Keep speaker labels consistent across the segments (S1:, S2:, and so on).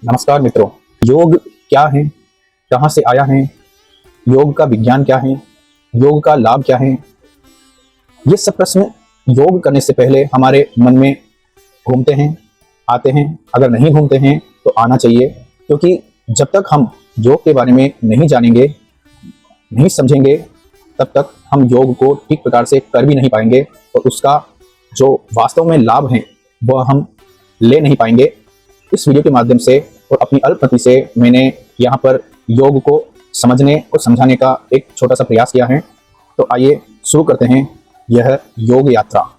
S1: नमस्कार मित्रों। योग क्या है, कहाँ से आया है, योग का विज्ञान क्या है, योग का लाभ क्या है, ये सब प्रश्न योग करने से पहले हमारे मन में घूमते हैं, आते हैं। अगर नहीं घूमते हैं तो आना चाहिए, क्योंकि जब तक हम योग के बारे में नहीं जानेंगे, नहीं समझेंगे, तब तक हम योग को ठीक प्रकार से कर भी नहीं पाएंगे और उसका जो वास्तव में लाभ है वह हम ले नहीं पाएंगे। इस वीडियो के माध्यम से और अपनी अल्पमति से मैंने यहाँ पर योग को समझने और समझाने का एक छोटा सा प्रयास किया है। तो आइए शुरू करते हैं यह योग यात्रा।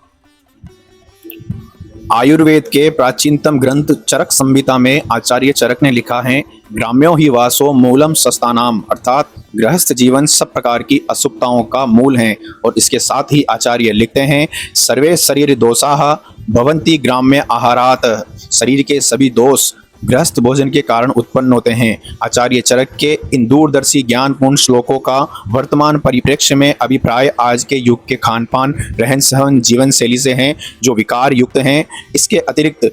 S2: आयुर्वेद के प्राचीनतम ग्रंथ चरक संहिता में आचार्य चरक ने लिखा है, ग्राम्यो ही वासो मूलम सस्तानाम, अर्थात गृहस्थ जीवन सब प्रकार की अशुभताओं का मूल है। और इसके साथ ही आचार्य लिखते हैं, सर्वे शरीर दोषाः भवन्ति ग्राम्य आहारात, शरीर के सभी दोष गृहस्थ भोजन के कारण उत्पन्न होते हैं। आचार्य चरक के इन दूरदर्शी ज्ञानपूर्ण श्लोकों का वर्तमान परिप्रेक्ष्य में अभिप्राय आज के युग के खान पान, रहन सहन, जीवन शैली से हैं जो विकार युक्त हैं। इसके अतिरिक्त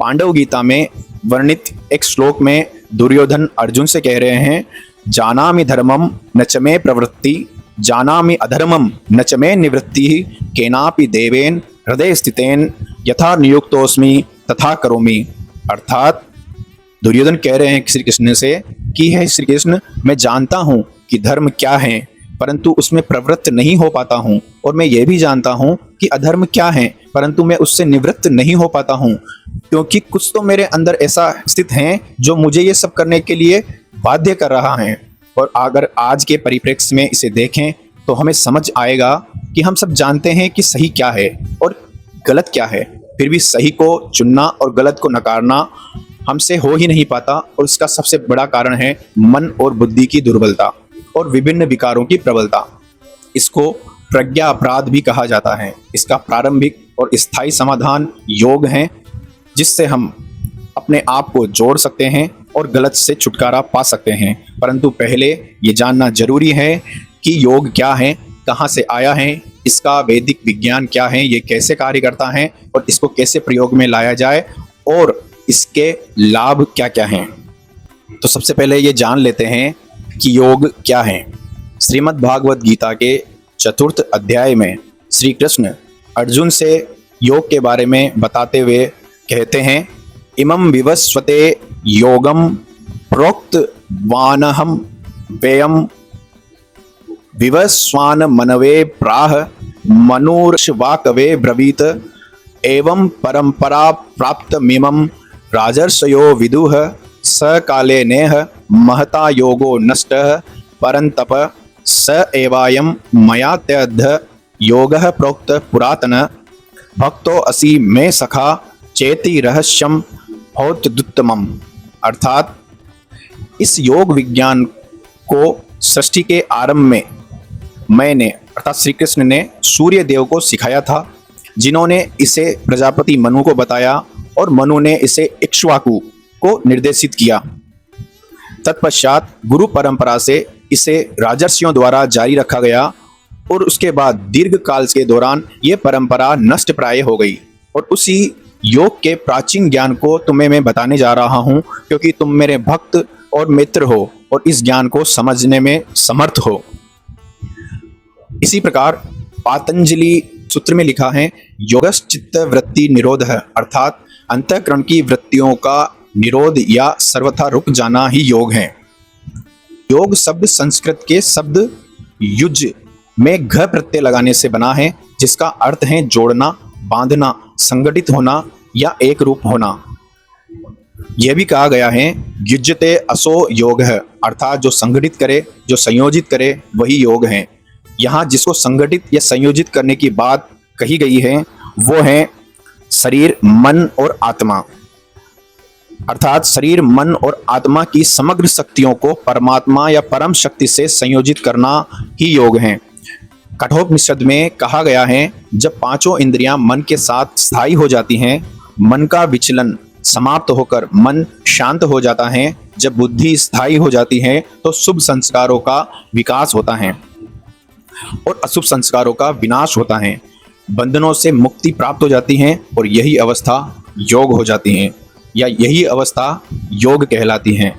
S2: पांडव गीता में वर्णित एक श्लोक में दुर्योधन अर्जुन से कह रहे हैं, जानामि धर्मम न च मे प्रवृत्ति, जानामि अधर्मम न च मे निवृत्ति, केनापि देवेन हृदय स्थितेन यथा नियुक्तोस्मि तथा करोमि। अर्थात दुर्योधन कह रहे हैं श्री कृष्ण से कि हे श्री कृष्ण, मैं जानता हूँ कि धर्म क्या है, परंतु उसमें प्रवृत्त नहीं हो पाता हूँ, और मैं ये भी जानता हूँ कि अधर्म क्या है, परंतु मैं उससे निवृत्त नहीं हो पाता हूँ, क्योंकि कुछ तो मेरे अंदर ऐसा स्थित है जो मुझे ये सब करने के लिए बाध्य कर रहा है। और अगर आज के परिप्रेक्ष्य में इसे देखें तो हमें समझ आएगा कि हम सब जानते हैं कि सही क्या है और गलत क्या है, फिर भी सही को चुनना और गलत को नकारना हमसे हो ही नहीं पाता। और इसका सबसे बड़ा कारण है मन और बुद्धि की दुर्बलता और विभिन्न विकारों की प्रबलता। इसको प्रज्ञा अपराध भी कहा जाता है। इसका प्रारंभिक और स्थायी समाधान योग है, जिससे हम अपने आप को जोड़ सकते हैं और गलत से छुटकारा पा सकते हैं। परंतु पहले ये जानना जरूरी है कि योग क्या है, कहाँ से आया है, इसका वैदिक विज्ञान क्या है, ये कैसे कार्य करता है और इसको कैसे प्रयोग में लाया जाए और इसके लाभ क्या क्या हैं। तो सबसे पहले ये जान लेते हैं कि योग क्या है। श्रीमद् भागवत गीता के 4th अध्याय में श्री कृष्ण अर्जुन से योग के बारे में बताते हुए कहते हैं, इमं विवस्वते योगम प्रोक्त वानहम व्ययम विवस्वान मनवे प्राह मनुर्षवाकवे ब्रवीत, एवं परंपरा प्राप्त मिमं राजर्षयो विदुः, स काले नेह महता योगो नष्टः परंतप, स एवायं मया त्यद्ध योगः प्रोक्त पुरातन, भक्तो असि मे सखा चेति रहस्यम भौतदुत्तमम्। अर्थात इस योग विज्ञान को सृष्टि के आरंभ में मैंने अर्थात श्री कृष्ण ने सूर्य देव को सिखाया था, जिन्होंने इसे प्रजापति मनु को बताया और मनु ने इसे इक्ष्वाकु को निर्देशित किया। तत्पश्चात गुरु परंपरा से इसे राजर्षियों द्वारा जारी रखा गया और उसके बाद दीर्घ काल के दौरान ये परंपरा नष्ट प्राय हो गई। और उसी योग के प्राचीन ज्ञान को तुम्हें मैं बताने जा रहा हूँ, क्योंकि तुम मेरे भक्त और मित्र हो और इस ज्ञान को समझने में समर्थ हो। इसी प्रकार पातंजलि सूत्र में लिखा है, योगश्चित्त वृत्ति निरोध है, अर्थात अंतःकरण की वृत्तियों का निरोध या सर्वथा रुक जाना ही योग है। योग शब्द संस्कृत के शब्द युज में घ प्रत्यय लगाने से बना है, जिसका अर्थ है जोड़ना, बांधना, संगठित होना या एक रूप होना। यह भी कहा गया है, युज्यते असो योग है, अर्थात जो संगठित करे, जो संयोजित करे वही योग है। यहाँ जिसको संगठित या संयोजित करने की बात कही गई है वो है शरीर, मन और आत्मा। अर्थात शरीर, मन और आत्मा की समग्र शक्तियों को परमात्मा या परम शक्ति से संयोजित करना ही योग है। कठोपनिषद में कहा गया है, जब पांचों इंद्रियां मन के साथ स्थायी हो जाती हैं, मन का विचलन समाप्त होकर मन शांत हो जाता है, जब बुद्धि स्थायी हो जाती है तो शुभ संस्कारों का विकास होता है और अशुभ संस्कारों का विनाश होता है। बंधनों से मुक्ति प्राप्त हो जाती है और यही अवस्था योग हो जाती है। या यही अवस्था योग कहलाती है।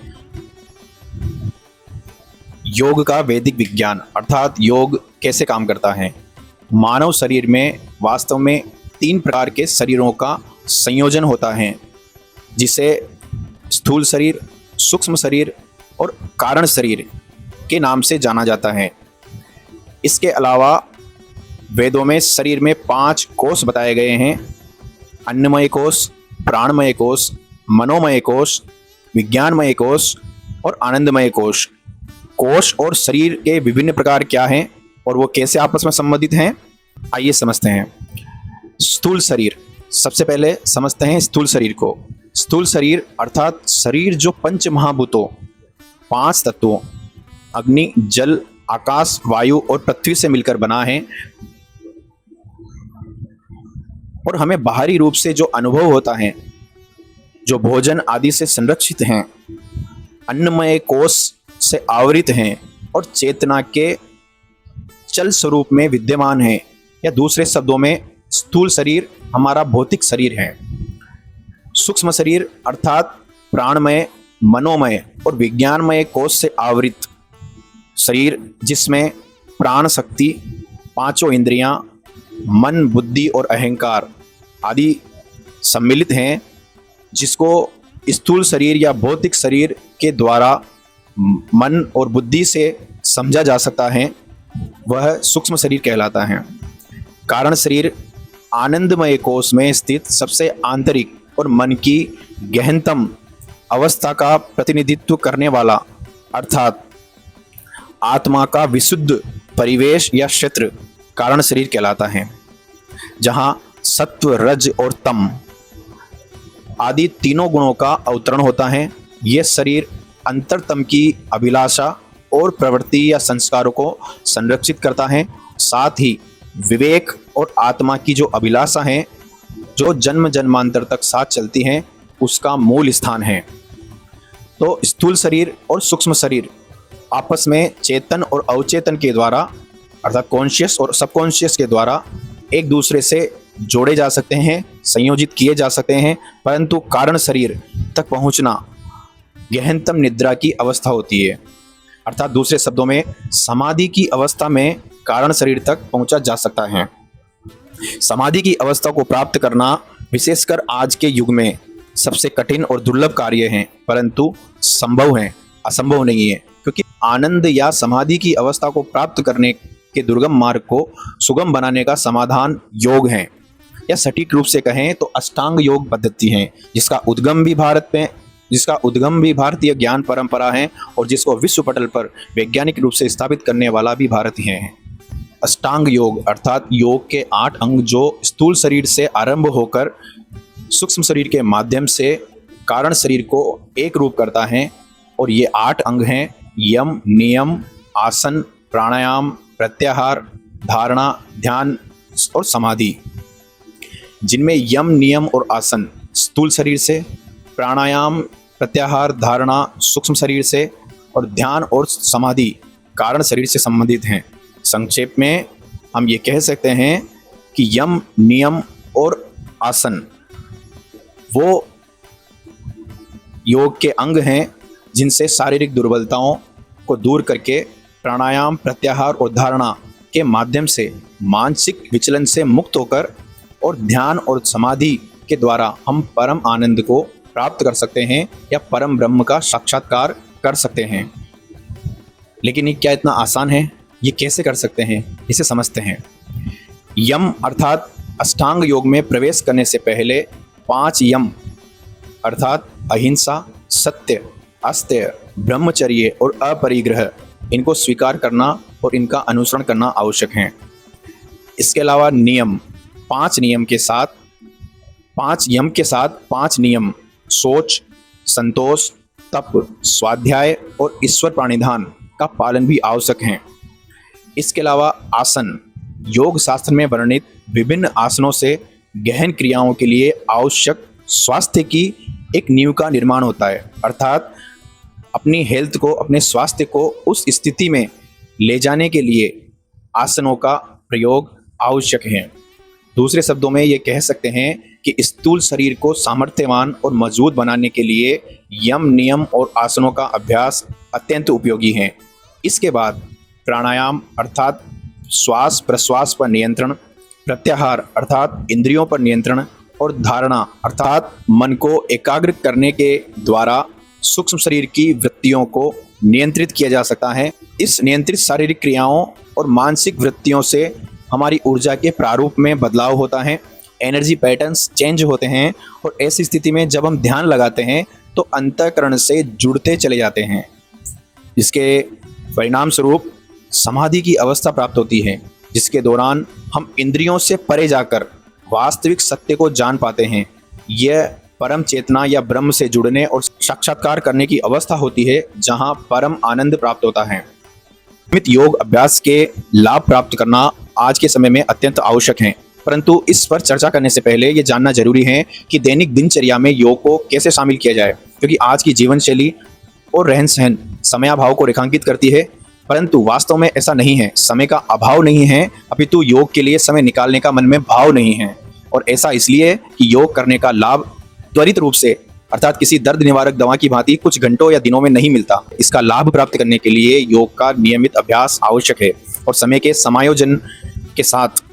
S2: योग का वैदिक विज्ञान अर्थात योग कैसे काम करता है। मानव शरीर में वास्तव में 3 प्रकार के शरीरों का संयोजन होता है, जिसे स्थूल शरीर, सूक्ष्म शरीर और कारण शरीर के नाम से जाना जाता है। इसके अलावा वेदों में शरीर में 5 कोष बताए गए हैं: अन्नमय कोष, प्राणमय कोष, मनोमय कोष, विज्ञानमय कोष और आनंदमय कोष। कोष और शरीर के विभिन्न प्रकार क्या हैं और वो कैसे आपस में संबंधित हैं, आइए समझते हैं। स्थूल शरीर, सबसे पहले समझते हैं स्थूल शरीर को। स्थूल शरीर अर्थात शरीर जो पंच महाभूतों, 5 तत्वों अग्नि, जल, आकाश, वायु और पृथ्वी से मिलकर बना है और हमें बाहरी रूप से जो अनुभव होता है, जो भोजन आदि से संरक्षित हैं, अन्नमय कोष से आवृत हैं और चेतना के चल स्वरूप में विद्यमान है, या दूसरे शब्दों में स्थूल शरीर हमारा भौतिक शरीर है। सूक्ष्म शरीर अर्थात प्राणमय, मनोमय और विज्ञानमय कोष से आवृत शरीर, जिसमें प्राण शक्ति, 5 इंद्रियां, मन, बुद्धि और अहंकार आदि सम्मिलित हैं, जिसको स्थूल शरीर या भौतिक शरीर के द्वारा मन और बुद्धि से समझा जा सकता है, वह सूक्ष्म शरीर कहलाता है। कारण शरीर आनंदमय कोष में स्थित सबसे आंतरिक और मन की गहनतम अवस्था का प्रतिनिधित्व करने वाला अर्थात आत्मा का विशुद्ध परिवेश या क्षेत्र कारण शरीर कहलाता है, जहाँ सत्व, रज और तम आदि तीनों गुणों का अवतरण होता है। यह शरीर अंतरतम की अभिलाषा और प्रवृत्ति या संस्कारों को संरक्षित करता है। साथ ही विवेक और आत्मा की जो अभिलाषा है, जो जन्म जन्मांतर तक साथ चलती हैं, उसका मूल स्थान है। तो स्थूल शरीर और सूक्ष्म शरीर आपस में चेतन और अवचेतन के द्वारा अर्थात कॉन्शियस और सबकॉन्शियस के द्वारा एक दूसरे से जोड़े जा सकते हैं, संयोजित किए जा सकते हैं, परंतु कारण शरीर तक पहुंचना गहनतम निद्रा की अवस्था होती है। अर्थात दूसरे शब्दों में समाधि की अवस्था में कारण शरीर तक पहुंचा जा सकता है। समाधि की अवस्था को प्राप्त करना विशेषकर आज के युग में सबसे कठिन और दुर्लभ कार्य है, परंतु संभव है, असंभव नहीं है, क्योंकि आनंद या समाधि की अवस्था को प्राप्त करने के दुर्गम मार्ग को सुगम बनाने का समाधान योग है, या सटीक रूप से कहें तो अष्टांग योग पद्धति है, जिसका उद्गम भी भारतीय ज्ञान परंपरा है और जिसको विश्व पटल पर वैज्ञानिक रूप से स्थापित करने वाला भी भारतीय है। अष्टांग योग अर्थात योग के 8 अंग जो स्थूल शरीर से आरंभ होकर सूक्ष्म शरीर के माध्यम से कारण शरीर को एक रूप करता है, और ये 8 अंग हैं: यम, नियम, आसन, प्राणायाम, प्रत्याहार, धारणा, ध्यान और समाधि। जिनमें यम, नियम और आसन स्थूल शरीर से, प्राणायाम, प्रत्याहार, धारणा सूक्ष्म शरीर से और ध्यान और समाधि कारण शरीर से संबंधित हैं। संक्षेप में हम ये कह सकते हैं कि यम, नियम और आसन वो योग के अंग हैं, जिनसे शारीरिक दुर्बलताओं को दूर करके प्राणायाम, प्रत्याहार और धारणा के माध्यम से मानसिक विचलन से मुक्त होकर और ध्यान और समाधि के द्वारा हम परम आनंद को प्राप्त कर सकते हैं या परम ब्रह्म का साक्षात्कार कर सकते हैं। लेकिन ये क्या इतना आसान है? ये कैसे कर सकते हैं, इसे समझते हैं। यम अर्थात अष्टांग योग में प्रवेश करने से पहले 5 यम अर्थात अहिंसा, सत्य, अस्तेय, ब्रह्मचर्य और अपरिग्रह, इनको स्वीकार करना और इनका अनुसरण करना आवश्यक है। इसके अलावा नियम, 5 यम के साथ 5 नियम: सोच, संतोष, तप, स्वाध्याय और ईश्वर प्राणिधान का पालन भी आवश्यक है। इसके अलावा आसन, योग शास्त्र में वर्णित विभिन्न आसनों से गहन क्रियाओं के लिए आवश्यक स्वास्थ्य की एक नींव का निर्माण होता है, अर्थात अपनी हेल्थ को, अपने स्वास्थ्य को उस स्थिति में ले जाने के लिए आसनों का प्रयोग आवश्यक है। दूसरे शब्दों में ये कह सकते हैं कि स्थूल शरीर को सामर्थ्यवान और मजबूत बनाने के लिए यम, नियम और आसनों का अभ्यास अत्यंत उपयोगी है। इसके बाद प्राणायाम अर्थात श्वास प्रश्वास पर नियंत्रण, प्रत्याहार अर्थात इंद्रियों पर नियंत्रण और धारणा अर्थात मन को एकाग्र करने के द्वारा सूक्ष्म शरीर की वृत्तियों को नियंत्रित किया जा सकता है। इस नियंत्रित शारीरिक क्रियाओं और मानसिक वृत्तियों से हमारी ऊर्जा के प्रारूप में बदलाव होता है, एनर्जी पैटर्न्स चेंज होते हैं और ऐसी स्थिति में जब हम ध्यान लगाते हैं तो अंतःकरण से जुड़ते चले जाते हैं। इसके परिणाम स्वरूप समाधि की अवस्था प्राप्त होती है, जिसके दौरान हम इंद्रियों से परे जाकर वास्तविक सत्य को जान पाते हैं। यह परम चेतना या ब्रह्म से जुड़ने और साक्षात्कार करने की अवस्था होती है, जहां परम आनंद प्राप्त होता है। नियमित योग अभ्यास के लाभ प्राप्त करना आज के समय में अत्यंत आवश्यक है, परंतु इस पर चर्चा करने से पहले ये जानना जरूरी है कि दैनिक दिनचर्या में योग को कैसे शामिल किया जाए, क्योंकि आज की जीवन शैली और रहन सहन समयाभाव को रेखांकित करती है, परंतु वास्तव में ऐसा नहीं है। समय का अभाव नहीं है, अपितु योग के लिए समय निकालने का मन में भाव नहीं है। और ऐसा इसलिए कि योग करने का लाभ त्वरित रूप से अर्थात किसी दर्द निवारक दवा की भांति कुछ घंटों या दिनों में नहीं मिलता। इसका लाभ प्राप्त करने के लिए योग का नियमित अभ्यास आवश्यक है और समय के समायोजन के साथ,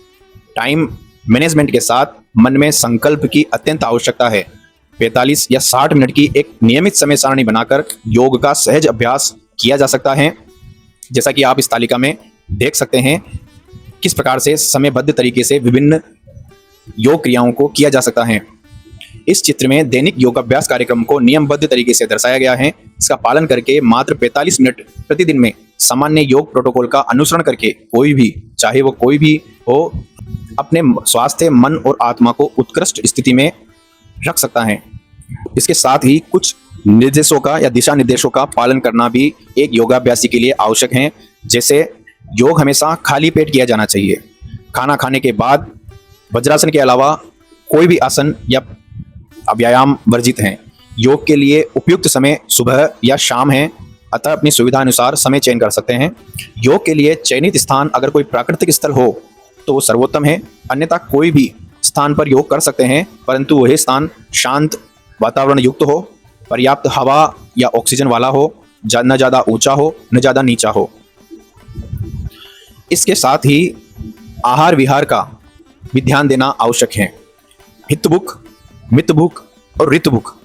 S2: टाइम मैनेजमेंट के साथ मन में संकल्प की अत्यंत आवश्यकता है। 45 या 60 मिनट की एक नियमित समय सारणी बनाकर योग का सहज अभ्यास किया जा सकता है। जैसा कि आप इस तालिका में देख सकते हैं किस प्रकार से समयबद्ध तरीके से विभिन्न योग क्रियाओं को किया जा सकता है। इस चित्र में दैनिक योगाभ्यास कार्यक्रम को नियमबद्ध तरीके से दर्शाया गया है। इसका पालन करके मात्र 45 मिनट प्रतिदिन में सामान्य योग प्रोटोकॉल का अनुसरण करके कोई भी, चाहे वो कोई भी हो, अपने स्वास्थ्य, मन और आत्मा को उत्कृष्ट स्थिति में रख सकता है। इसके साथ ही कुछ निर्देशों का या दिशा निर्देशों का पालन करना भी एक योगाभ्यासी के लिए आवश्यक है। जैसे योग हमेशा खाली पेट किया जाना चाहिए। खाना खाने के बाद वज्रासन के अलावा कोई भी आसन या व्यायाम वर्जित हैं। योग के लिए उपयुक्त समय सुबह या शाम है, अतः अपनी सुविधा अनुसार समय चयन कर सकते हैं। योग के लिए चयनित स्थान अगर कोई प्राकृतिक स्थल हो तो वो सर्वोत्तम है, अन्यथा कोई भी स्थान पर योग कर सकते हैं, परंतु वह स्थान शांत वातावरण युक्त हो, पर्याप्त हवा या ऑक्सीजन वाला हो, न ज़्यादा ऊंचा हो न ज़्यादा नीचा हो। इसके साथ ही आहार विहार का भी ध्यान देना आवश्यक है। हितभुक, मितभुक और ऋतभुक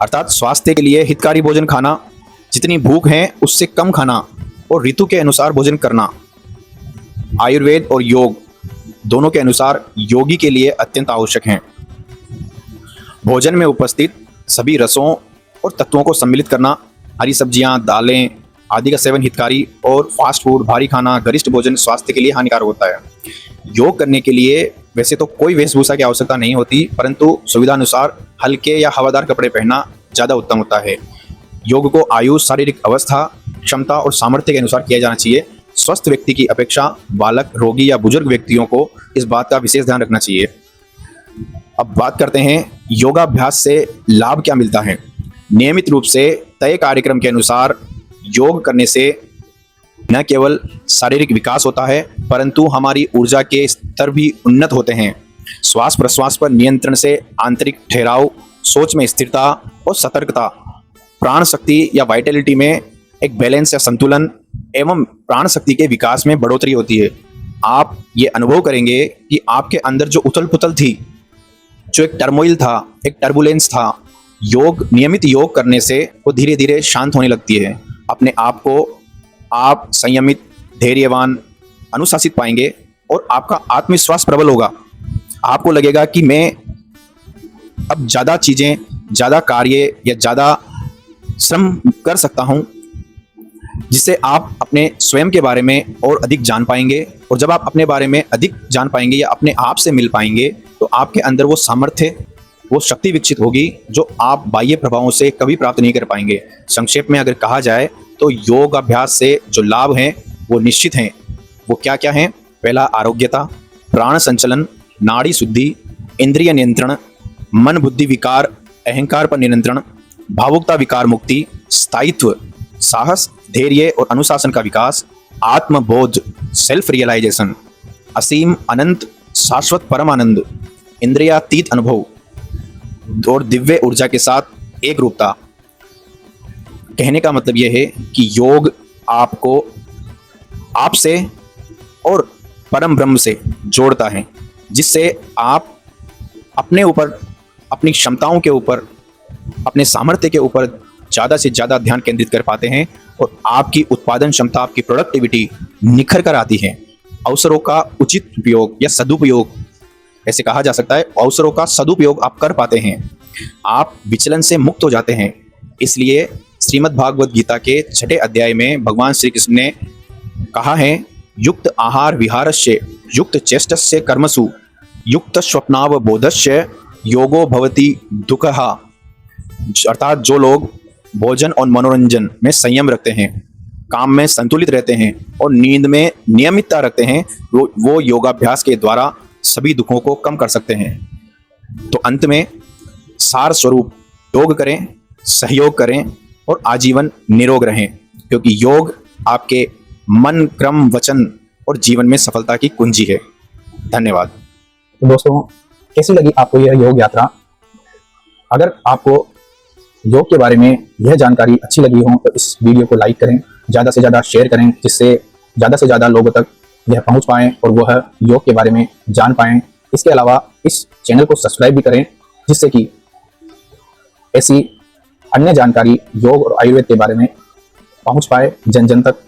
S2: अर्थात स्वास्थ्य के लिए हितकारी भोजन खाना, जितनी भूख है उससे कम खाना और ऋतु के अनुसार भोजन करना। आयुर्वेद और योग दोनों के अनुसार योगी के लिए अत्यंत आवश्यक हैं। भोजन में उपस्थित सभी रसों और तत्वों को सम्मिलित करना, हरी सब्जियां, दालें आदि का सेवन हितकारी और फास्ट फूड, भारी खाना, गरिष्ठ भोजन स्वास्थ्य के लिए हानिकारक होता है। योग करने के लिए वैसे तो कोई वेशभूषा की आवश्यकता नहीं होती, परंतु सुविधा अनुसार हल्के या हवादार कपड़े पहनना ज़्यादा उत्तम होता है। योग को आयु, शारीरिक अवस्था, क्षमता और सामर्थ्य के अनुसार किया जाना चाहिए। स्वस्थ व्यक्ति की अपेक्षा बालक, रोगी या बुजुर्ग व्यक्तियों को इस बात का विशेष ध्यान रखना चाहिए। अब बात करते हैं योगाभ्यास से लाभ क्या मिलता है। नियमित रूप से तय कार्यक्रम के अनुसार योग करने से न केवल शारीरिक विकास होता है, परंतु हमारी ऊर्जा के स्तर भी उन्नत होते हैं। श्वास प्रश्वास पर नियंत्रण से आंतरिक ठहराव, सोच में स्थिरता और सतर्कता, प्राण शक्ति या वाइटलिटी में एक बैलेंस या संतुलन एवं प्राण शक्ति के विकास में बढ़ोतरी होती है। आप ये अनुभव करेंगे कि आपके अंदर जो उथल पुथल थी, जो एक टर्मोइल था, एक टर्बुलेंस था, नियमित योग करने से वो धीरे धीरे शांत होने लगती है। अपने आप को आप संयमित, धैर्यवान, अनुशासित पाएंगे और आपका आत्मविश्वास प्रबल होगा। आपको लगेगा कि मैं अब ज़्यादा चीज़ें, ज़्यादा कार्य या ज़्यादा श्रम कर सकता हूँ, जिससे आप अपने स्वयं के बारे में और अधिक जान पाएंगे। और जब आप अपने बारे में अधिक जान पाएंगे या अपने आप से मिल पाएंगे तो आपके अंदर वो सामर्थ्य, वो शक्ति विकसित होगी जो आप बाह्य प्रभावों से कभी प्राप्त नहीं कर पाएंगे। संक्षेप में अगर कहा जाए तो योग अभ्यास से जो लाभ हैं वो निश्चित हैं। वो क्या क्या हैं? पहला, आरोग्यता, प्राण संचलन, नाड़ी शुद्धि, इंद्रिय नियंत्रण, मन बुद्धि विकार अहंकार पर नियंत्रण, भावुकता विकार मुक्ति, स्थायित्व, साहस, धैर्य और अनुशासन का विकास, आत्मबोध, सेल्फ रियलाइजेशन, असीम अनंत शाश्वत परम आनंद, इंद्रियातीत अनुभव और दिव्य ऊर्जा के साथ एक रूपता। कहने का मतलब यह है कि योग आपको आपसे और परम ब्रह्म से जोड़ता है, जिससे आप अपने ऊपर, अपनी क्षमताओं के ऊपर, अपने सामर्थ्य के ऊपर ज़्यादा से ज़्यादा ध्यान केंद्रित कर पाते हैं और आपकी उत्पादन क्षमता, आपकी प्रोडक्टिविटी निखर कर आती है। अवसरों का उचित उपयोग या सदुपयोग, ऐसे कहा जा सकता है, अवसरों का सदुपयोग आप कर पाते हैं, आप विचलन से मुक्त हो जाते हैं। इसलिए श्रीमद् भागवत गीता के 6ठे अध्याय में भगवान श्री कृष्ण ने कहा है, युक्त आहार विहारस्य युक्त चेष्टस्य कर्मसु युक्त स्वप्नावबोधस्य योगो भवति दुःखः। अर्थात जो लोग भोजन और मनोरंजन में संयम रखते हैं, काम में संतुलित रहते हैं और नींद में नियमितता रखते हैं, वो योगाभ्यास के द्वारा सभी दुखों को कम कर सकते हैं। तो अंत में सार स्वरूप योग करें, सहयोग करें और आजीवन निरोग रहें, क्योंकि योग आपके मन, क्रम, वचन और जीवन में सफलता की कुंजी है। धन्यवाद।
S1: तो दोस्तों, कैसी लगी आपको यह योग यात्रा? अगर आपको योग के बारे में यह जानकारी अच्छी लगी हो तो इस वीडियो को लाइक करें, ज़्यादा से ज़्यादा शेयर करें, जिससे ज़्यादा से ज़्यादा लोगों तक यह पहुंच पाएँ और वह योग के बारे में जान पाएँ। इसके अलावा इस चैनल को सब्सक्राइब भी करें, जिससे कि ऐसी अन्य जानकारी योग और आयुर्वेद के बारे में पहुंच पाए जन जन तक।